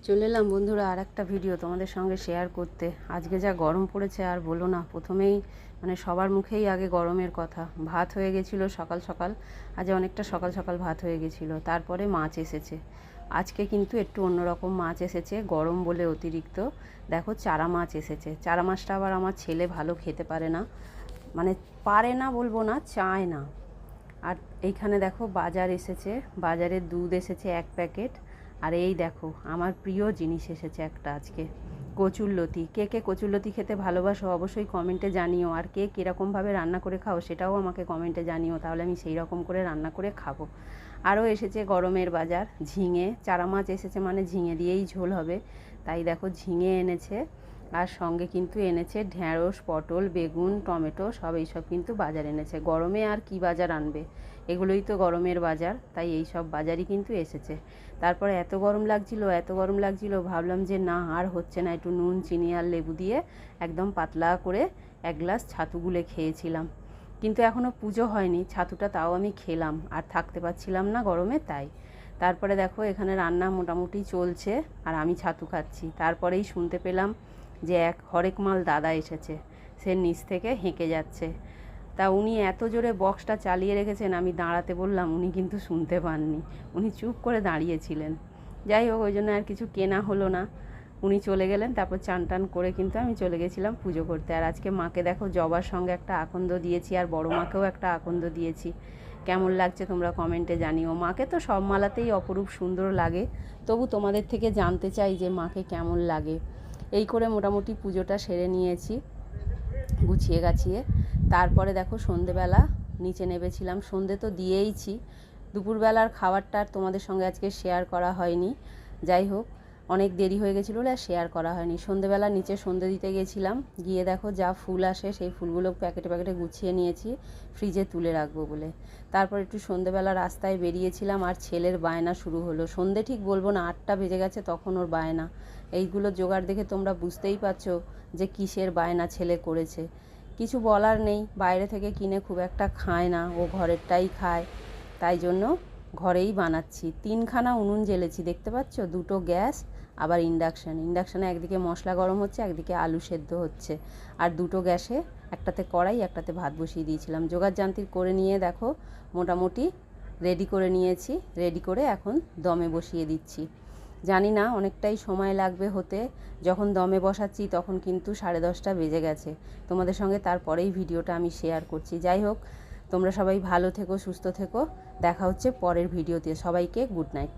চলে এলাম বন্ধুরা আর একটা ভিডিও তোমাদের সঙ্গে শেয়ার করতে। আজকে যা গরম পড়েছে আর বলো না। প্রথমেই সবার মুখেই আগে গরমের কথা। ভাত হয়ে গেছিলো সকাল সকাল, আজ অনেকটা সকাল সকাল ভাত হয়ে গেছিলো। তারপরে মাছ এসেছে। আজকে কিন্তু একটু অন্যরকম মাছ এসেছে, গরম বলে অতিরিক্ত। দেখো চারা মাছ এসেছে। চারা মাছটা আবার আমার ছেলে ভালো খেতে পারে না, পারে না বলবো না, চায় না। আর এইখানে দেখো বাজার এসেছে, বাজারের দুধ এসেছে 1 প্যাকেট। আর এই দেখো আমার প্রিয় জিনিস এসেছে একটা আজকে, কচুরলতি। কে কে কচুরলতি খেতে ভালোবাসো অবশ্যই কমেন্টে জানিও। আর কে কীরকমভাবে রান্না করে খাও সেটাও আমাকে কমেন্টে জানিও, তাহলে আমি সেই রকম করে রান্না করে খাবো। আরও এসেছে গরমের বাজার ঝিঙে। চারা মাছ এসেছে মানে ঝিঙে দিয়েই ঝোল হবে, তাই দেখো ঝিঙে এনেছে। আর সঙ্গে কিন্তু এনেছে ঢ্যাঁড়স, পটল, বেগুন, টমেটো, সব এইসব কিন্তু বাজার এনেছে। গরমে আর কি বাজার আনবে, এগুলোই তো গরমের বাজার, তাই এই সব বাজারই কিন্তু এসেছে। তারপরে এত গরম লাগছিল, ভাবলাম যে না আর হচ্ছে না, একটু নুন, চিনি আর লেবু দিয়ে একদম পাতলা করে 1 গ্লাস ছাতু গুলে খেয়েছিলাম। কিন্তু এখনও পুজো হয়নি, ছাতুটা তাও আমি খেলাম, আর থাকতে পারছিলাম না গরমে, তাই। তারপরে দেখো এখানে রান্না মোটামুটি চলছে আর আমি ছাতু খাচ্ছি। তারপরেই শুনতে পেলাম যে এক হরেকমাল দাদা এসেছে, সে নিচ থেকে হেঁকে যাচ্ছে। তা উনি এত জোরে বক্সটা চালিয়ে রেখেছেন, আমি দাঁড়াতে বললাম, উনি কিন্তু শুনতে পাননি, উনি চুপ করে দাঁড়িয়েছিলেন। যাই হোক, ওই জন্য আর কিছু কেনা হলো না। উনি চলে গেলেন, তারপর চান টান করে কিন্তু আমি চলে গেছিলাম পুজো করতে। আর আজকে মাকে দেখো জবার সঙ্গে একটা আকন্দ দিয়েছি, আর বড় মাকেও একটা আকন্দ দিয়েছি। কেমন লাগছে তোমরা কমেন্টে জানিও। মাকে তো সব মালাতেই অপরূপ সুন্দর লাগে, তবু তোমাদের থেকে জানতে চাই যে মাকে কেমন লাগে। এই করে মোটামুটি পুজোটা সেরে নিয়েছি গুছিয়ে গাছিয়ে। তারপরে দেখো সন্ধেবেলা নিচে নেমেছিলাম। সন্ধে তো দিয়েইছি, দুপুরবেলার খাবারটা আর তোমাদের সঙ্গে আজকে শেয়ার করা হয়নি। যাই হোক, অনেক দেরি হয়ে গেছিলো বলে আর শেয়ার করা হয়নি। সন্ধেবেলা নিচে সন্ধে দিতে গেছিলাম, গিয়ে দেখো যা ফুল আসে সেই ফুলগুলো প্যাকেটে প্যাকেটে গুছিয়ে নিয়েছি ফ্রিজে তুলে রাখবো বলে। তারপর একটু সন্ধেবেলা রাস্তায় বেরিয়েছিলাম, আর ছেলের বায়না শুরু হলো। সন্ধে ঠিক বলবো না, 8টা বেজে গেছে তখন ওর বায়না। এইগুলো জোগাড় দেখে তোমরা বুঝতেই পারছো যে কিসের বায়না ছেলে করেছে। কিছু বলার নেই, বাইরে থেকে কিনে খুব একটা খায় না, ও ঘরেরটাই খায়। তাই জন্য ঘরেই বানাচ্ছি। 3খানা উনুন জ্বেলেছি, দেখতে পাচ্ছ, 2টো গ্যাস, আবার ইন্ডাকশানে একদিকে মশলা গরম হচ্ছে, একদিকে আলু সেদ্ধ হচ্ছে। আর 2টো গ্যাসে, একটাতে কড়াই, একটাতে ভাত বসিয়ে দিয়েছিলাম। জোগাড় জান্তি করে নিয়ে দেখো মোটামুটি রেডি করে নিয়েছি। রেডি করে এখন দমে বসিয়ে দিচ্ছি। জানি না অনেকটাই সময় লাগবে হতে। যখন দমে বসাচ্ছি তখন কিন্তু 10:30টা বেজে গেছে। তোমাদের সঙ্গে তারপরেই ভিডিওটা আমি শেয়ার করছি। যাই হোক, তোমরা সবাই ভালো থেকো, সুস্থ থেকো। দেখা হচ্ছে পরের ভিডিওতে। সবাইকে গুড নাইট।